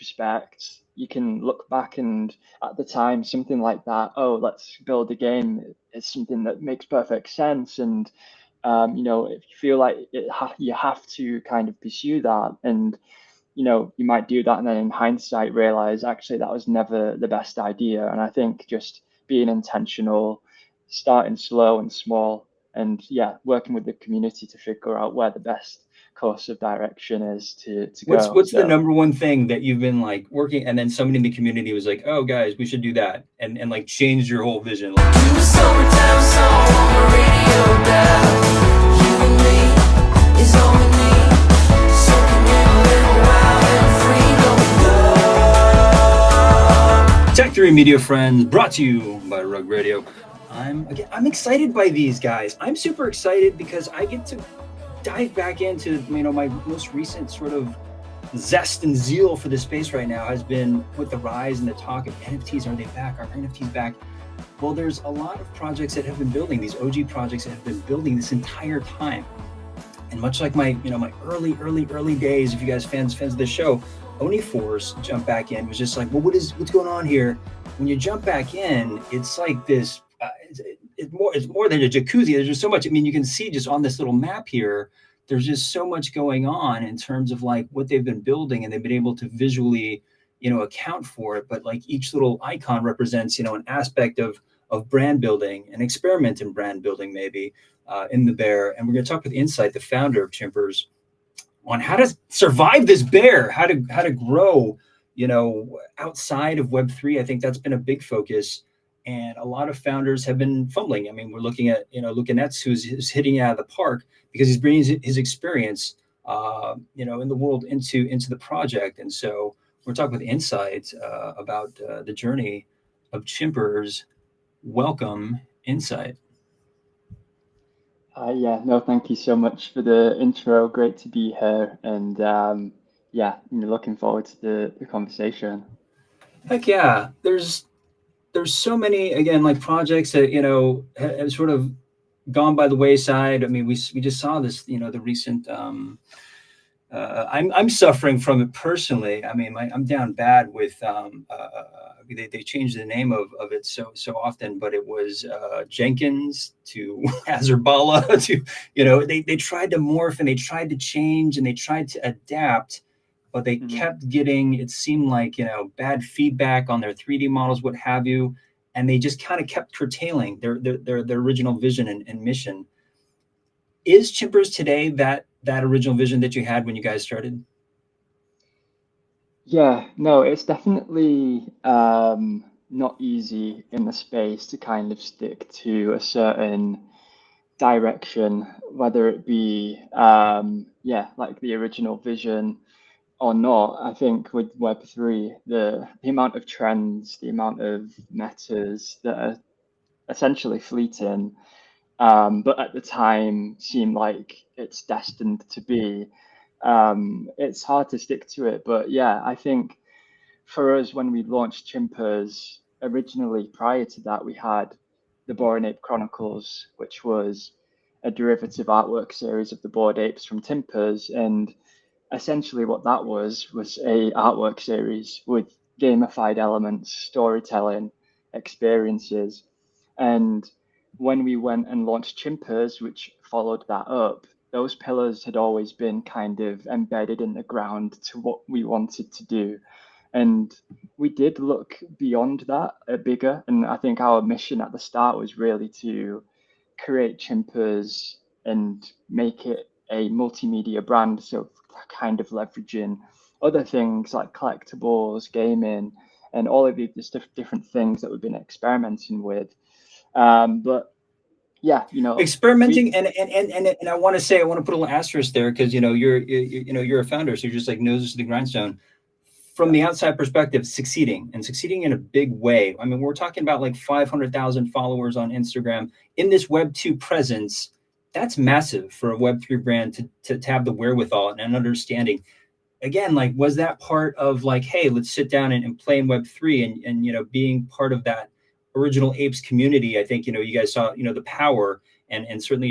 retrospect, you can look back and at the time, something like that, oh, let's build a game, is something that makes perfect sense. And, if you feel like you have to kind of pursue that, and, you might do that and then in hindsight realize actually that was never the best idea. And I think just being intentional, starting slow and small, and yeah, working with the community to figure out where the best course of direction is to go. What's the number one thing that you've been like working, and then somebody in the community was like, oh guys, we should do that, and like changed your whole vision? Like, do a summertime song on the radio now. You and me is all we need. Soaking in a little wild and free. Go. Tech 3 Media friends, brought to you by Rug Radio. I'm excited by these guys. I'm super excited because I get to dive back into, my most recent sort of zest and zeal for this space right now has been with the rise and the talk of NFTs. Are they back? Are NFTs back? Well, there's a lot of projects that have been building, these OG projects that have been building this entire time. And much like my early days, if you guys fans of the show, Oni Force jumped back in, was just like, well, what's going on here? When you jump back in, it's like this, it's more than a jacuzzi. There's just so much. You can see just on this little map here, there's just so much going on in terms of like what they've been building, and they've been able to visually, account for it. But like each little icon represents, an aspect of brand building, an experiment in brand building, maybe in the bear. And we're going to talk with Insight, the founder of Chimpers, on how to survive this bear, how to grow, outside of Web3. I think that's been a big focus. And a lot of founders have been fumbling. We're looking at, Lucanetz, who's hitting out of the park because he's bringing his experience, in the world into the project. And so we're talking with Insight about the journey of Chimpers. Welcome, Insight. Thank you so much for the intro. Great to be here. And looking forward to the conversation. Heck yeah. There's so many, again, like projects that, have sort of gone by the wayside. We just saw this, the recent, I'm suffering from it personally. I'm down bad with, they changed the name of it so often, but it was Jenkins to Azerbala to, they tried to morph and they tried to change and they tried to adapt, but they kept getting, it seemed like, bad feedback on their 3D models, what have you. And they just kind of kept curtailing their original vision and mission. Is Chimpers today that original vision that you had when you guys started? Yeah, no, it's definitely not easy in the space to kind of stick to a certain direction, whether it be, like the original vision or not. I think with Web3, the amount of trends, the amount of metas that are essentially fleeting, but at the time seem like it's destined to be, it's hard to stick to it. But yeah, I think for us, when we launched Chimpers, originally prior to that, we had the Bored Ape Chronicles, which was a derivative artwork series of the Bored Apes from Timpers. And essentially what that was a artwork series with gamified elements, storytelling, experiences. And when we went and launched Chimpers, which followed that up, those pillars had always been kind of embedded in the ground to what we wanted to do. And we did look beyond that, bigger. And I think our mission at the start was really to create Chimpers and make it a multimedia brand. So kind of leveraging other things like collectibles, gaming, and all of these different things that we've been experimenting with. But yeah, experimenting, and I want to put a little asterisk there because you're a founder, so you're just like noses to the grindstone. From the outside perspective, succeeding in a big way. We're talking about like 500,000 followers on Instagram in this Web2 presence. That's massive for a Web3 brand to have the wherewithal and an understanding. Again, like, was that part of like, hey, let's sit down and play in Web3 and being part of that original apes community? I think, you guys saw, the power and certainly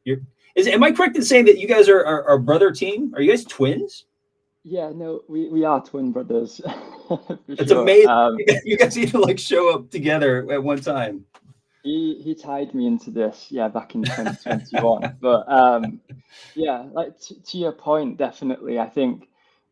you're am I correct in saying that you guys are a brother team? Are you guys twins? Yeah, no, we are twin brothers for It's sure. amazing. You guys need to like show up together at one time. He tied me into this, yeah, back in 2021. But yeah, like to your point, definitely. I think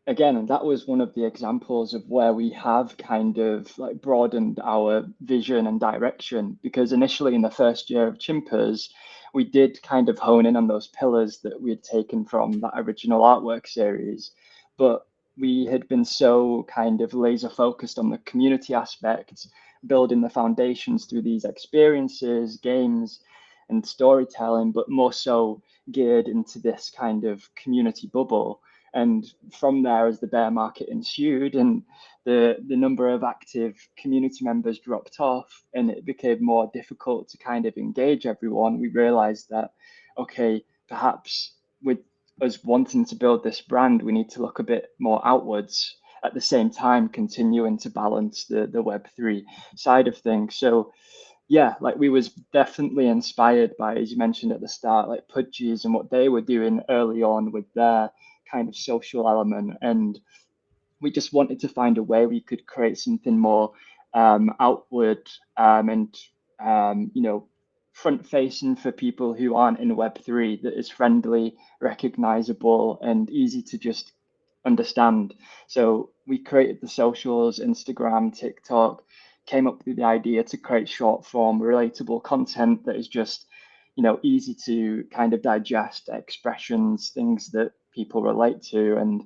again, that was one of the examples of where we have kind of like broadened our vision and direction. Because initially in the first year of Chimpers, we did kind of hone in on those pillars that we had taken from that original artwork series, but we had been so kind of laser focused on the community aspect, building the foundations through these experiences, games, and storytelling, but more so geared into this kind of community bubble. And from there, as the bear market ensued and the number of active community members dropped off and it became more difficult to kind of engage everyone, we realized that, okay, perhaps with us wanting to build this brand, we need to look a bit more outwards at the same time continuing to balance the Web3 side of things. So yeah, like we was definitely inspired by, as you mentioned at the start, like Pudgies and what they were doing early on with their kind of social element. And we just wanted to find a way we could create something more outward and you know, front facing for people who aren't in Web3 that is friendly, recognizable, and easy to just understand. So we created the socials, Instagram, TikTok, came up with the idea to create short form, relatable content that is just, you know, easy to kind of digest, expressions, things that people relate to, and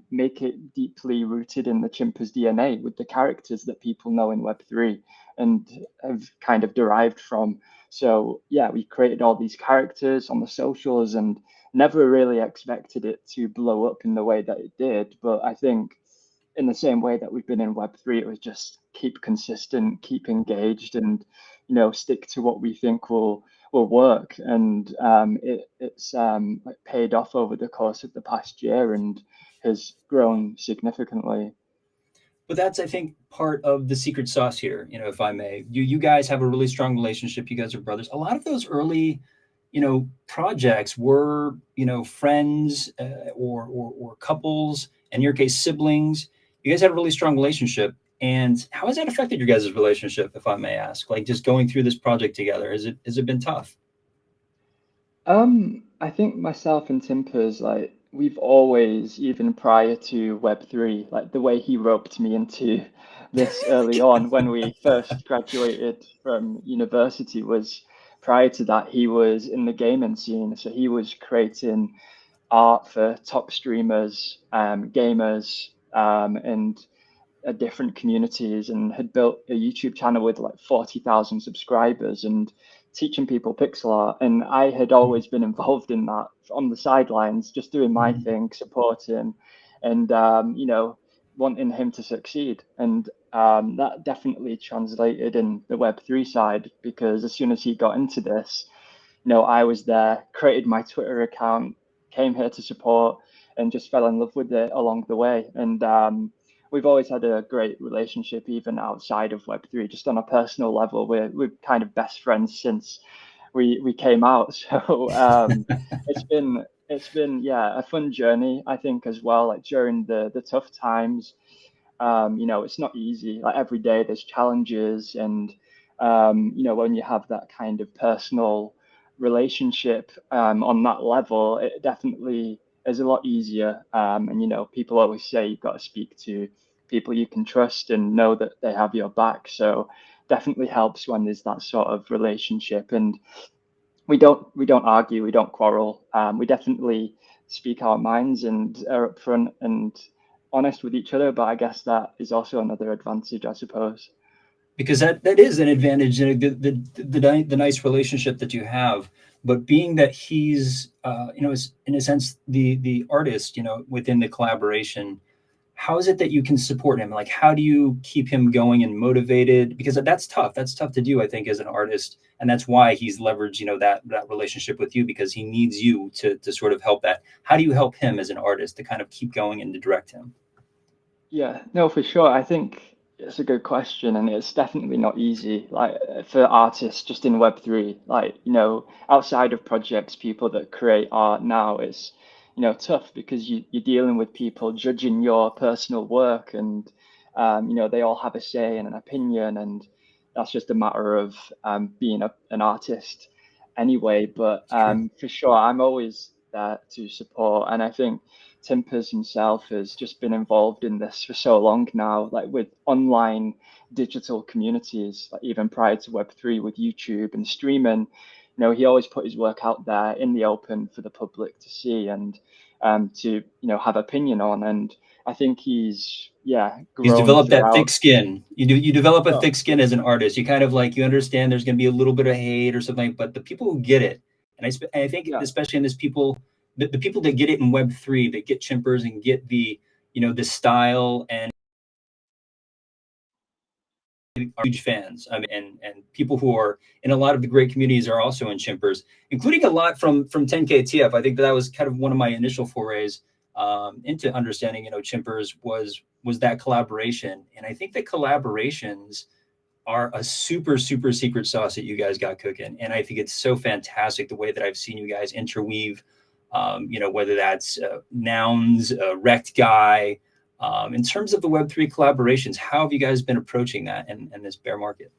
make it deeply rooted in the Chimper's DNA with the characters that people know in Web3 and have kind of derived from. So, yeah, we created all these characters on the socials and never really expected it to blow up in the way that it did. But I think in the same way that we've been in Web3, it was just keep consistent, keep engaged, and you know, stick to what we think will work. And it's like paid off over the course of the past year and has grown significantly. But that's, I think, part of the secret sauce here, if I may. You guys have a really strong relationship. You guys are brothers. A lot of those early, projects were, friends or couples, in your case, siblings. You guys had a really strong relationship. And how has that affected your guys' relationship, if I may ask? Like just going through this project together, has it been tough? I think myself and Timpers, like we've always, even prior to Web3, like the way he roped me into this early on when we first graduated from university was prior to that, he was in the gaming scene. So he was creating art for top streamers, gamers, and different communities and had built a YouTube channel with like 40,000 subscribers and teaching people pixel art. And I had always been involved in that on the sidelines, just doing my Mhm. thing, supporting and, you know, wanting him to succeed. And that definitely translated in the Web3 side because as soon as he got into this, you know, I was there, created my Twitter account, came here to support, and just fell in love with it along the way. And we've always had a great relationship, even outside of Web3, just on a personal level. We're kind of best friends since we came out. So it's been yeah a fun journey, I think, as well. Like during the tough times, you know, it's not easy. Like every day there's challenges and you know, when you have that kind of personal relationship on that level, it definitely is a lot easier. And you know, people always say you've got to speak to people you can trust and know that they have your back. So definitely helps when there's that sort of relationship. And we don't argue, we don't quarrel. We definitely speak our minds and are upfront and honest with each other. But I guess that is also another advantage, I suppose. Because that is an advantage, the nice relationship that you have. But being that he's is in a sense the artist, within the collaboration, how is it that you can support him? Like how do you keep him going and motivated? Because that's tough to do, I think, as an artist. And that's why he's leveraged, that relationship with you, because he needs you to sort of help that. How do you help him as an artist to kind of keep going and to direct him? Yeah, no, for sure. I think it's a good question, and it's definitely not easy. Like for artists just in Web3, like, you know, outside of projects, people that create art now, tough because you're dealing with people judging your personal work, and they all have a say and an opinion, and that's just a matter of being an artist anyway. But It's true. for sure, I'm always there to support, and I think Timpers himself has just been involved in this for so long now, like with online digital communities, like even prior to Web3 with YouTube and streaming. He always put his work out there in the open for the public to see and to have opinion on. And I think he's He's grown developed that throughout. thick skin. You develop a Oh, thick skin as an artist. You kind of like, you understand there's going to be a little bit of hate or something, but the people who get it, and I think yeah, especially in this people, the people that get it in Web3, that get Chimpers and get the, the style, and are huge fans. I mean, and people who are in a lot of the great communities are also in Chimpers, including a lot from 10K I think that was kind of one of my initial forays into understanding, Chimpers was that collaboration, and I think that collaborations are a super secret sauce that you guys got cooking, and I think it's so fantastic the way that I've seen you guys interweave. Whether that's nouns, rect guy, in terms of the Web3 collaborations, how have you guys been approaching that in this bear market?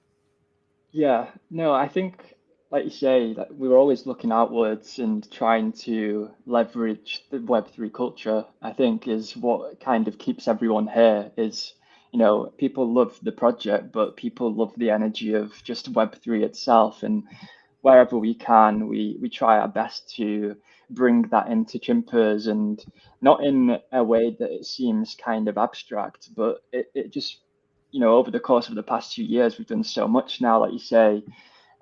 yeah. No, I think, like you say, that we were always looking outwards and trying to leverage the Web3 culture. I think is what kind of keeps everyone here. Is people love the project, but people love the energy of just Web3 itself, and wherever we can, we try our best to bring that into Chimpers, and not in a way that it seems kind of abstract, but it just, over the course of the past 2 years, we've done so much now, like you say,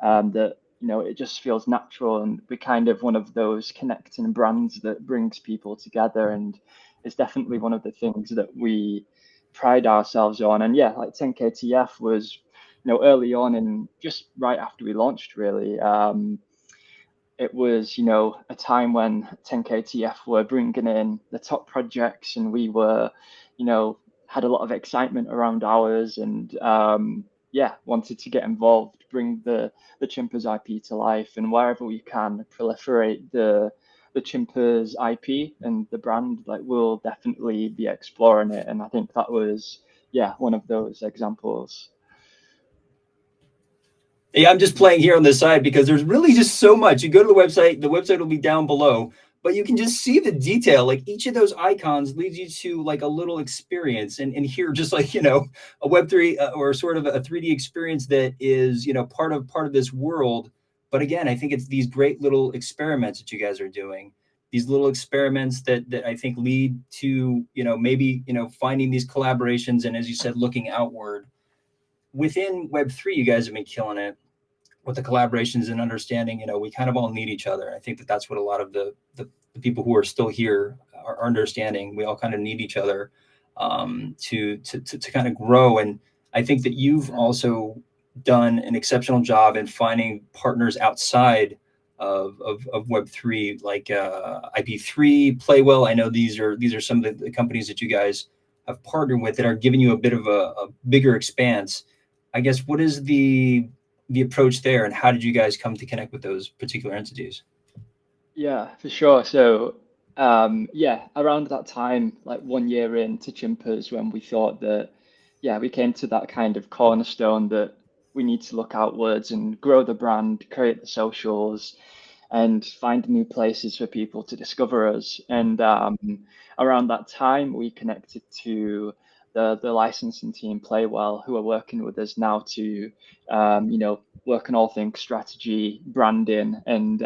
that it just feels natural, and we're kind of one of those connecting brands that brings people together, and it's definitely one of the things that we pride ourselves on. And yeah, like 10KTF was early on, and just right after we launched, really. It was, a time when 10KTF were bringing in the top projects, and we were, had a lot of excitement around ours, and wanted to get involved, bring the Chimpers IP to life, and wherever we can proliferate the Chimpers IP and the brand, like we'll definitely be exploring it. And I think that was, one of those examples. Yeah, I'm just playing here on the side because there's really just so much. You go to the website will be down below, but you can just see the detail. Like each of those icons leads you to like a little experience. And here, just like, a Web3 or sort of a 3D experience that is, part of this world. But again, I think it's these great little experiments that you guys are doing, these little experiments that I think lead to, maybe, finding these collaborations. And as you said, looking outward within Web3, you guys have been killing it with the collaborations and understanding, we kind of all need each other. I think that that's what a lot of the people who are still here are understanding. We all kind of need each other to kind of grow. And I think that you've also done an exceptional job in finding partners outside of Web3, like IP3, Playwell. I know these are some of the companies that you guys have partnered with that are giving you a bit of a bigger expanse. I guess, what is the approach there, and how did you guys come to connect with those particular entities? Yeah, for sure. So, around that time, like 1 year into Chimpers, when we thought that, we came to that kind of cornerstone that we need to look outwards and grow the brand, create the socials, and find new places for people to discover us. And around that time, we connected to the licensing team, Playwell, who are working with us now to, work on all things strategy, branding, and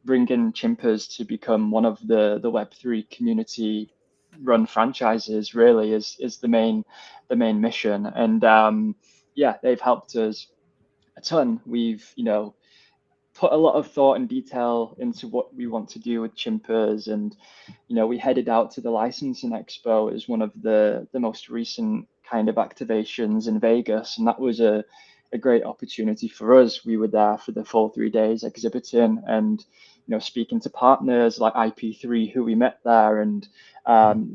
bring in Chimpers to become one of the Web3 community run franchises. Really is the main mission. And they've helped us a ton. We've put a lot of thought and detail into what we want to do with Chimpers, and we headed out to the licensing expo as one of the most recent kind of activations in Vegas, and that was a great opportunity for us. We were there for the full 3 days exhibiting, and speaking to partners like IP3 who we met there, and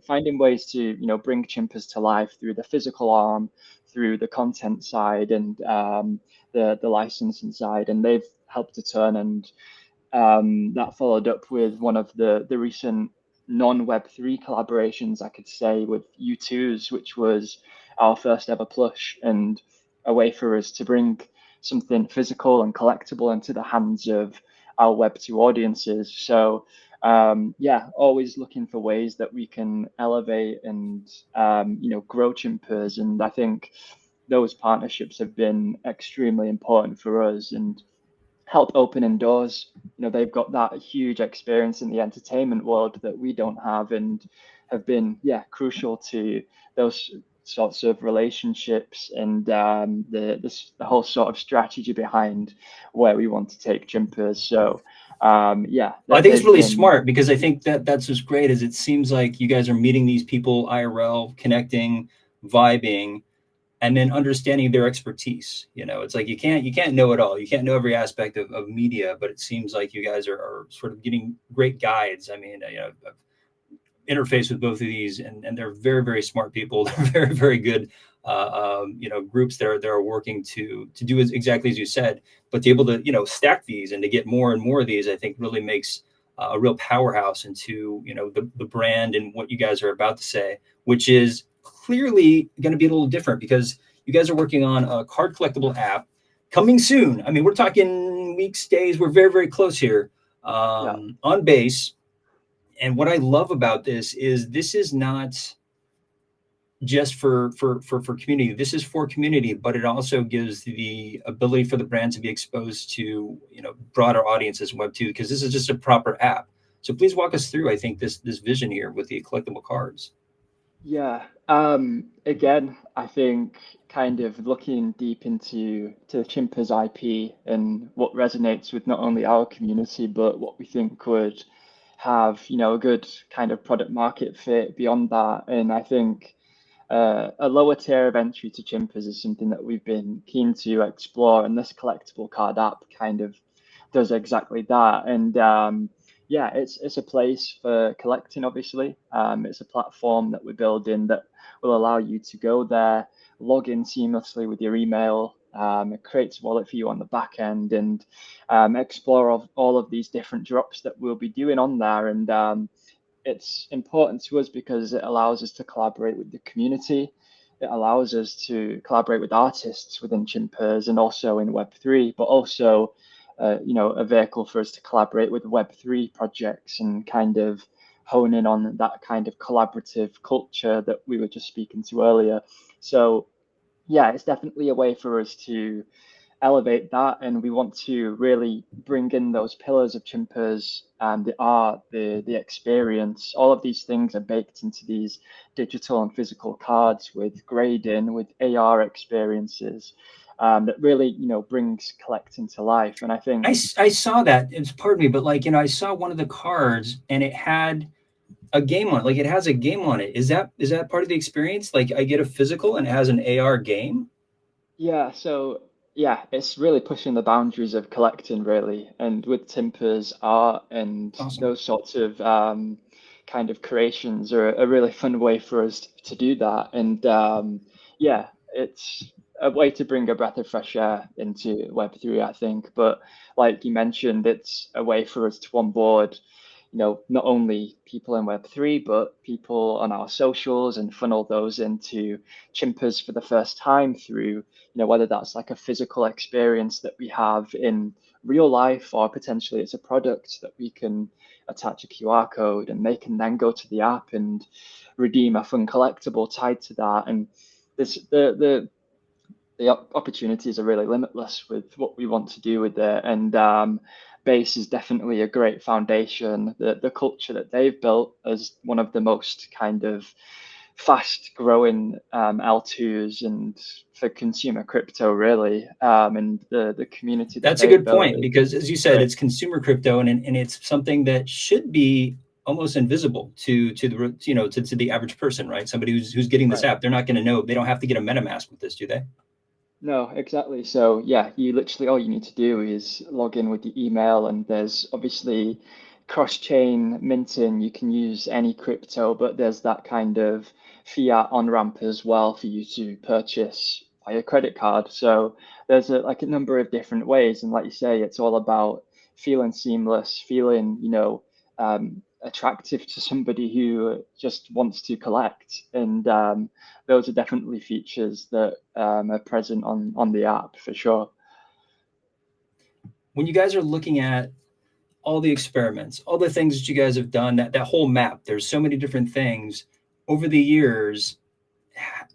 finding ways to bring Chimpers to life through the physical arm, through the content side, and the licensing side. And they've helped a ton. And that followed up with one of the recent non-Web3 collaborations, I could say, with U2's, which was our first ever plush, and a way for us to bring something physical and collectible into the hands of our Web2 audiences. So yeah, always looking for ways that we can elevate and grow Chimpers, and I think those partnerships have been extremely important for us and help opening doors. They've got that huge experience in the entertainment world that we don't have, and have been, yeah, crucial to those sorts of relationships and the whole sort of strategy behind where we want to take Chimpers. So yeah, I think it's they've really been, smart because I think that that's what's great is it seems like you guys are meeting these people IRL, connecting, vibing, and then understanding their expertise. It's like you can't know it all. You can't know every aspect of media, but it seems like you guys are sort of getting great guides. I mean, I've interface with both of these, and they're very, very smart people. They're very, very good, groups that are working to do exactly as you said, but to be able to stack these and to get more and more of these, I think really makes a real powerhouse into the brand and what you guys are about to say, which is clearly going to be a little different because you guys are working on a card collectible app coming soon. I mean, we're talking weeks, days. We're very, very close here, yeah. on base. And what I love about this is not just for community. This is for community, but it also gives the ability for the brand to be exposed to broader audiences in Web2 because this is just a proper app. So please walk us through, I think, this vision here with the collectible cards. Yeah. Again, I think kind of looking deep into Chimper's IP and what resonates with not only our community, but what we think would have, a good kind of product market fit beyond that. And I think a lower tier of entry to Chimpers is something that we've been keen to explore, and this collectible card app kind of does exactly that. And yeah, it's a place for collecting. Obviously, it's a platform that we're building that will allow you to go there, log in seamlessly with your email. It creates a wallet for you on the back end, and explore all of these different drops that we'll be doing on there. And it's important to us because it allows us to collaborate with the community. It allows us to collaborate with artists within Chimpers and also in Web3, but also, a vehicle for us to collaborate with Web3 projects and kind of hone in on that kind of collaborative culture that we were just speaking to earlier. So, yeah, it's definitely a way for us to elevate that, and we want to really bring in those pillars of Chimpers and the art, the experience. All of these things are baked into these digital and physical cards with grading, with AR experiences, that really brings collecting to life. And I I, think, I saw that. It's pardon me, but I saw one of the cards and it had a game on it. Like it has a game on it. Is that part of the experience? Like I get a physical and it has an AR game? yeah, so yeah, it's really pushing the boundaries of collecting, really. And with Timpers, art and Awesome. those sorts of kind of creations are a really fun way for us to do that. And yeah, it's a way to bring a breath of fresh air into Web3, I think. But like you mentioned, it's a way for us to onboard, not only people in Web3, but people on our socials and funnel those into Chimpers for the first time through, whether that's like a physical experience that we have in real life, or potentially it's a product that we can attach a QR code and they can then go to the app and redeem a fun collectible tied to that. And this the opportunities are really limitless with what we want to do with it. And Base is definitely a great foundation. The culture that they've built as one of the most kind of fast growing L2s and for consumer crypto, really. And the community that That's a they've good built point is because, as you said, great. it's consumer crypto, and it's something that should be almost invisible to the to the average person, right? Somebody who's getting this Right. app, they're not going to know. They don't have to get a MetaMask with this, do they? No, exactly. So yeah, you literally all you need to do is log in with your email, and there's obviously cross-chain minting. You can use any crypto, but there's that kind of fiat on-ramp as well for you to purchase via credit card. So there's like a number of different ways, and like you say, it's all about feeling seamless, feeling, attractive to somebody who just wants to collect. And those are definitely features that are present on the app for sure. When you guys are looking at all the experiments, all the things that you guys have done, that whole map, there's so many different things over the years.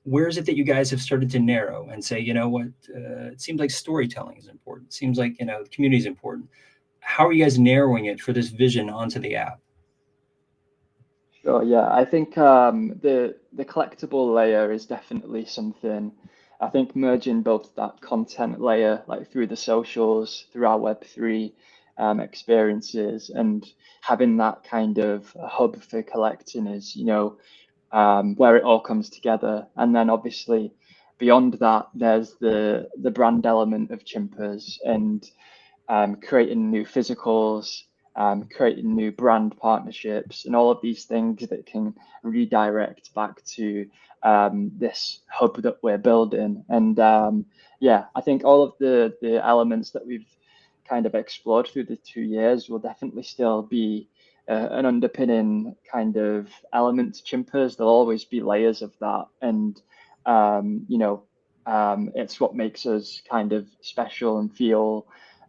Where is it that you guys have started to narrow and say, you know what, it seems like storytelling is important. It seems like, the community is important. How are you guys narrowing it for this vision onto the app? Sure, yeah. I think the collectible layer is definitely something. I think merging both that content layer, like through the socials, through our Web3 experiences, and having that kind of hub for collecting is, where it all comes together. And then obviously beyond that, there's the brand element of Chimpers and creating new physicals, creating new brand partnerships, and all of these things that can redirect back to this hub that we're building. And yeah, I think all of the elements that we've kind of explored through the 2 years will definitely still be an underpinning kind of element to Chimpers. There'll always be layers of that, and um, you know, it's what makes us kind of special and feel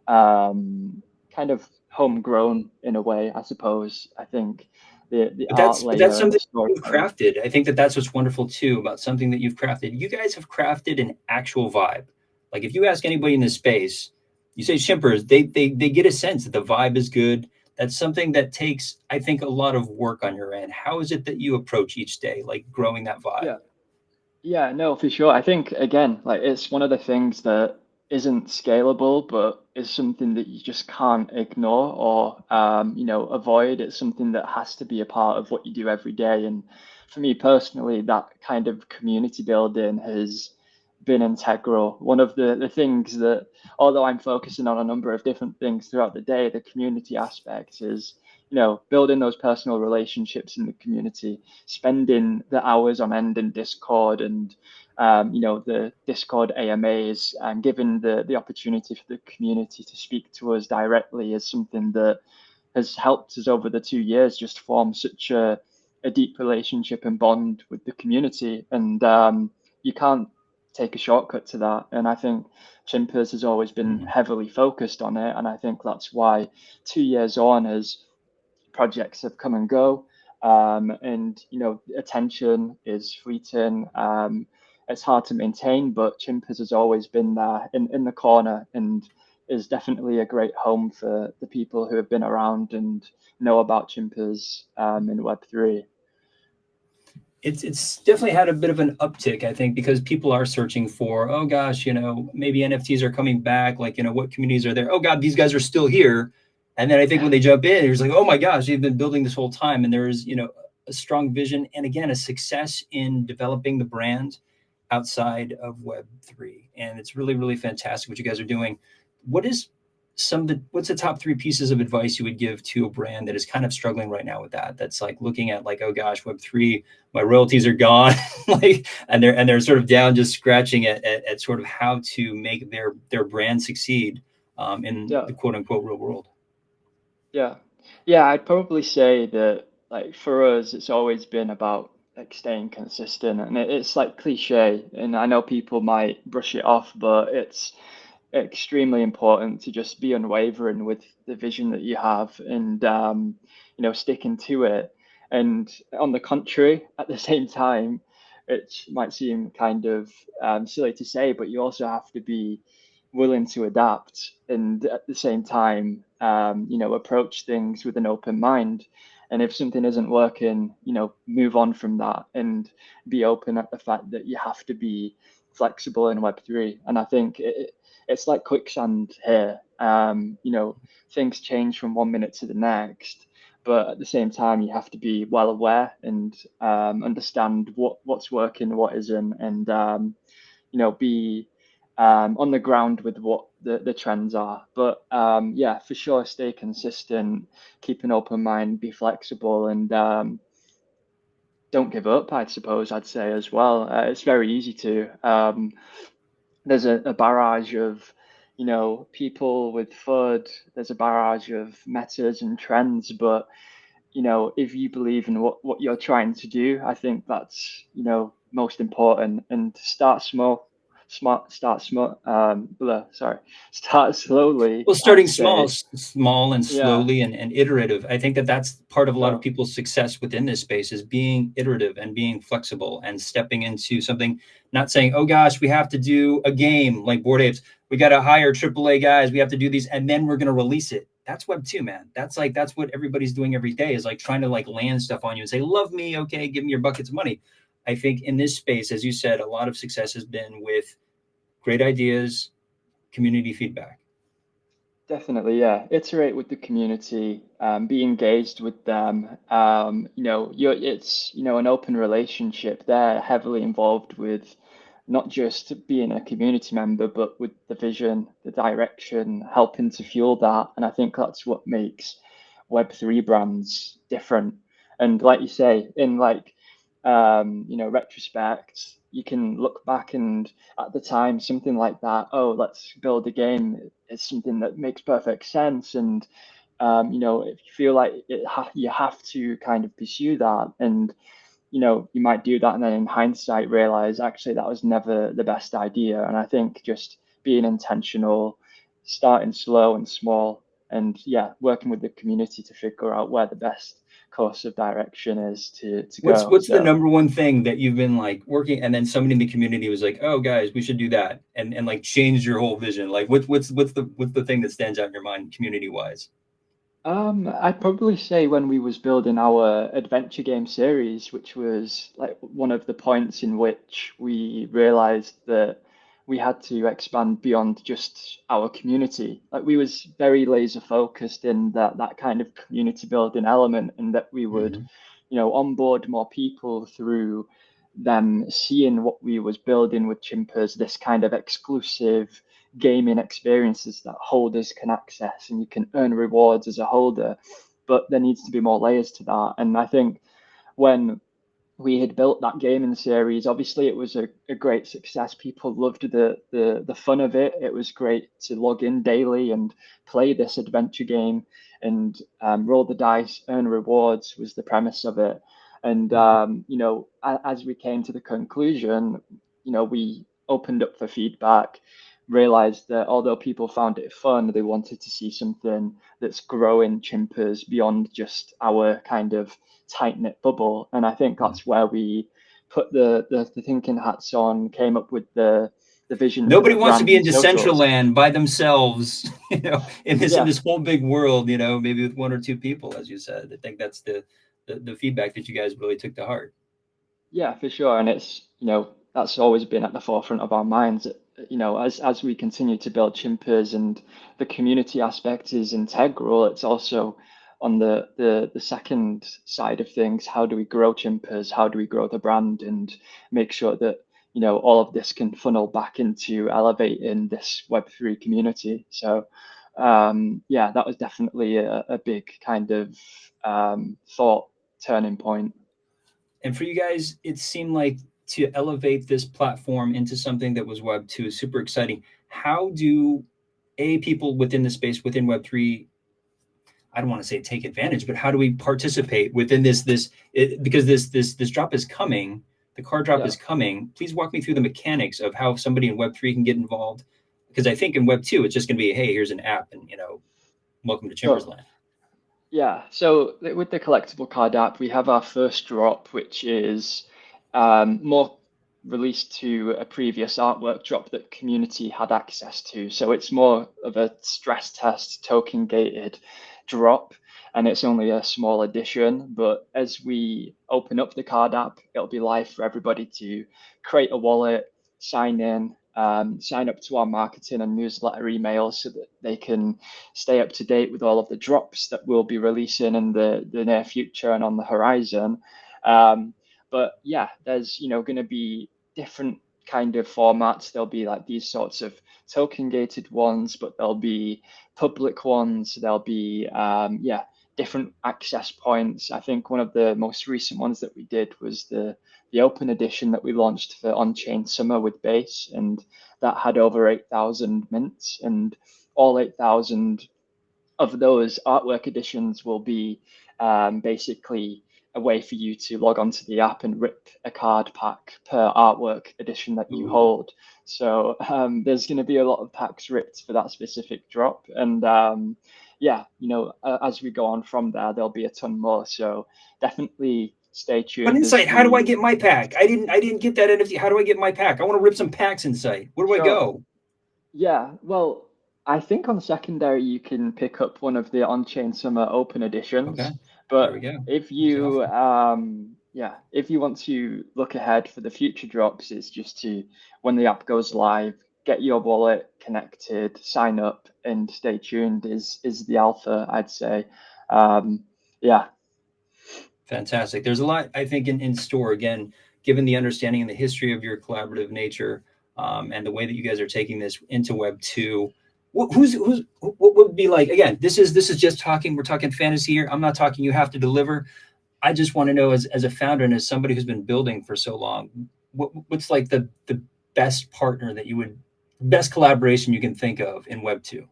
kind of homegrown in a way, I suppose. I think the But art that's layer and the something you've storytelling. crafted. I think that that's what's wonderful too about something that you've crafted. You guys have crafted an actual vibe. Like if you ask anybody in this space, you say Chimpers, they get a sense that the vibe is good. That's something that takes, I think, a lot of work on your end. How is it that you approach each day, like growing that vibe? Yeah. Yeah, no, for sure. I think again, like it's one of the things that isn't scalable, but is something that you just can't ignore or avoid. It's something that has to be a part of what you do every day. And for me personally, that kind of community building has been integral. One of the things that, although I'm focusing on a number of different things throughout the day, the community aspect is, building those personal relationships in the community, spending the hours on end in Discord and the Discord AMAs, and giving the opportunity for the community to speak to us directly is something that has helped us over the 2 years just form such a deep relationship and bond with the community. And you can't take a shortcut to that. And I think Chimpers has always been Mhm. heavily focused on it. And I think that's why 2 years on, as projects have come and go, and attention is fleeting. It's hard to maintain, but Chimpers has always been there in the corner and is definitely a great home for the people who have been around and know about Chimpers in Web3. It's definitely had a bit of an uptick, I think, because people are searching for, oh gosh, maybe NFTs are coming back. Like, what communities are there? Oh God, these guys are still here. And then I think when they jump in, it's like, oh my gosh, they've been building this whole time. And there's, a strong vision and again, a success in developing the brand outside of Web3. And it's really, really fantastic what you guys are doing. What is what's the top three pieces of advice you would give to a brand that is kind of struggling right now with that? That's like looking at like, oh gosh, Web3, my royalties are gone, like, and they're sort of down, just scratching at sort of how to make their brand succeed in Yeah, the quote unquote real world. yeah, yeah. I'd probably say that like for us, it's always been about like staying consistent, and it's like cliche, and I know people might brush it off, but it's extremely important to just be unwavering with the vision that you have and sticking to it. And on the contrary, at the same time, it might seem kind of silly to say, but you also have to be willing to adapt and at the same time approach things with an open mind. And if something isn't working, move on from that and be open at the fact that you have to be flexible in Web3. And I think it's like quicksand here. Things change from 1 minute to the next, but at the same time, you have to be well aware and understand what's working, what isn't, and be on the ground with what the trends are. But yeah, for sure, stay consistent, keep an open mind, be flexible, and don't give up, I suppose I'd say as well. It's very easy to. There's a barrage of people with FUD, there's a barrage of metas and trends, but if you believe in what you're trying to do, I think that's, most important. And start small, start small, sorry, start slowly, Well, I'd starting small, say. small and Yeah, slowly and iterative. I think that that's part of a lot of sure. people's success within this space is being iterative and being flexible and stepping into something, not saying, oh gosh, we have to do a game like Bored Apes. We got to hire AAA guys. We have to do these and then we're going to release it. That's Web 2, man. That's what everybody's doing every day is like trying to like land stuff on you and say, love me. Okay. Give me your buckets of money. I think in this space, as you said, a lot of success has been with great ideas, community feedback. Definitely, yeah. Iterate with the community, be engaged with them. It's, an open relationship. They're heavily involved with not just being a community member, but with the vision, the direction, helping to fuel that. And I think that's what makes Web3 brands different. And like you say, in retrospect, you can look back and at the time, something like that, oh, let's build a game, is something that makes perfect sense. And, if you feel like you have to kind of pursue that, and, you might do that, and then in hindsight, realize actually that was never the best idea. And I think just being intentional, starting slow and small, and yeah, working with the community to figure out where the best course of direction is to go. What's the So, number one thing that you've been like working and then somebody in the community was like, oh guys, we should do that and like change your whole vision? Like what's the thing that stands out in your mind community wise? I'd probably say when we was building our adventure game series, which was like one of the points in which we realized that we had to expand beyond just our community. Like we was very laser focused in that kind of community building element, and that we would, Mm-hmm. onboard more people through them seeing what we was building with Chimpers, this kind of exclusive gaming experiences that holders can access, and you can earn rewards as a holder. But there needs to be more layers to that. And I think when we had built that gaming series, obviously it was a great success. People loved the fun of it. It was great to log in daily and play this adventure game and roll the dice, earn rewards was the premise of it. And as we came to the conclusion, we opened up for feedback, realized that although people found it fun, they wanted to see something that's growing Chimpers beyond just our kind of tight knit bubble. And I think Mm-hmm. that's where we put the thinking hats on, came up with the vision for Nobody the wants to brand be and in socials. Decentraland by themselves, in Yeah, this whole big world, maybe with one or two people, as you said. I think that's the feedback that you guys really took to heart. yeah, for sure. And it's, that's always been at the forefront of our minds. As we continue to build Chimpers and the community aspect is integral, it's also on the second side of things. How do we grow Chimpers? How do we grow the brand and make sure that, all of this can funnel back into elevating this Web3 community? So, yeah, that was definitely a big kind of thought turning point. And for you guys, it seemed like to elevate this platform into something that was Web 2 is super exciting. How do people within the space within Web 3, I don't want to say take advantage, but how do we participate within because this drop is coming, the car drop Yeah. is coming. Please walk me through the mechanics of how somebody in Web 3 can get involved. Because I think in Web 2 it's just going to be, hey, here's an app, and welcome to Chimper's Sure. Land. Yeah, so with the collectible card app, we have our first drop, which is more released to a previous artwork drop that community had access to. So it's more of a stress test, token gated drop, and it's only a small edition. But as we open up the card app, it'll be live for everybody to create a wallet, sign in, sign up to our marketing and newsletter emails so that they can stay up to date with all of the drops that we'll be releasing in the near future and on the horizon. Um, but yeah, there's going to be different kind of formats. There'll be like these sorts of token gated ones, but there'll be public ones. There'll be different access points. I think one of the most recent ones that we did was the the open edition that we launched for On-Chain Summer with Base, and that had over 8,000 mints, and all 8,000 of those artwork editions will be basically a way for you to log onto the app and rip a card pack per artwork edition that you Ooh. hold. So there's going to be a lot of packs ripped for that specific drop. And yeah, as we go on from there, there'll be a ton more. So definitely stay But tuned as Insight, how do I we. get my pack? I didn't get that NFT. How do I get my pack? I want to rip some packs, Insight. Where do I Sure. go? Yeah, well, I think on secondary you can pick up one of the On-Chain Summer open Okay, editions, there we but go. if That's the you offer. if you want to look ahead for the future drops, it's just to, when the app goes live, get your wallet connected, sign up, and stay tuned is the alpha, I'd say. Yeah. Fantastic. There's a lot, I think, in store. Again, given the understanding and the history of your collaborative nature, and the way that you guys are taking this into Web 2. What would be like? Again, this is just talking. We're talking fantasy here. I'm not talking. You have to deliver. I just want to know, as a founder and as somebody who's been building for so long, what's like the best partner that you would, best collaboration you can think of in Web 2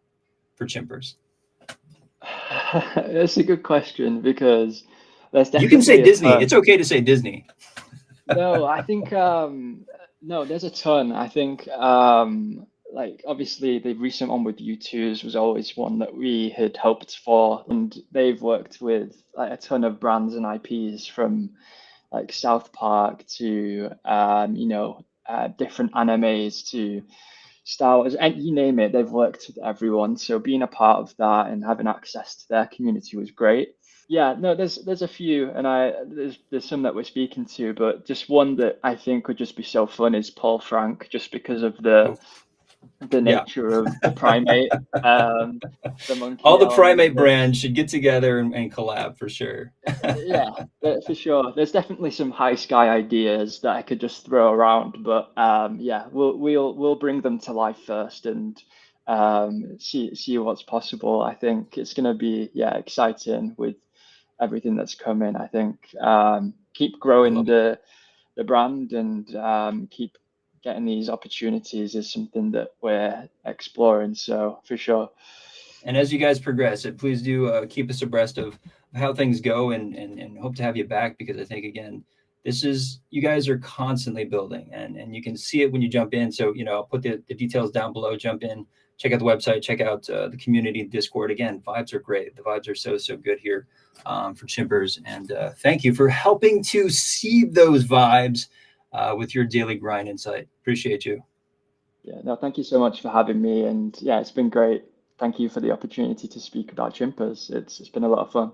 for Chimpers? That's a good question because there's You can say definitely a Disney. It's ton. okay to say Disney. No, I think no, there's a ton. I think like obviously the recent one with U2s was always one that we had hoped for, and they've worked with like a ton of brands and IPs from like South Park to different animes to Star Wars, and you name it, they've worked with everyone. So being a part of that and having access to their community was great. Yeah, no, there's a few, and there's some that we're speaking to, but just one that I think would just be so fun is Paul Frank, just because of Oh, the yeah. nature of the primate, the All monkey the element. primate brands should get together and collab for sure. Yeah, for sure. There's definitely some high sky ideas that I could just throw around, but yeah, we'll bring them to life first and see what's possible. I think it's gonna be, yeah, exciting with everything that's coming. I think keep I growing love it. the brand and keep getting these opportunities is something that we're exploring. So for sure. And as you guys progress, please do keep us abreast of how things go, and hope to have you back, because I think, again, this is, you guys are constantly building, and you can see it when you jump in. So, I'll put the details down below. Jump in, check out the website, check out the community Discord. Again, vibes are great. The vibes are so good here for Chimpers. And thank you for helping to seed those vibes with your daily grind insight. Appreciate you. Yeah, no, thank you so much for having me. And yeah, it's been great. Thank you for the opportunity to speak about Chimpers. It's been a lot of fun.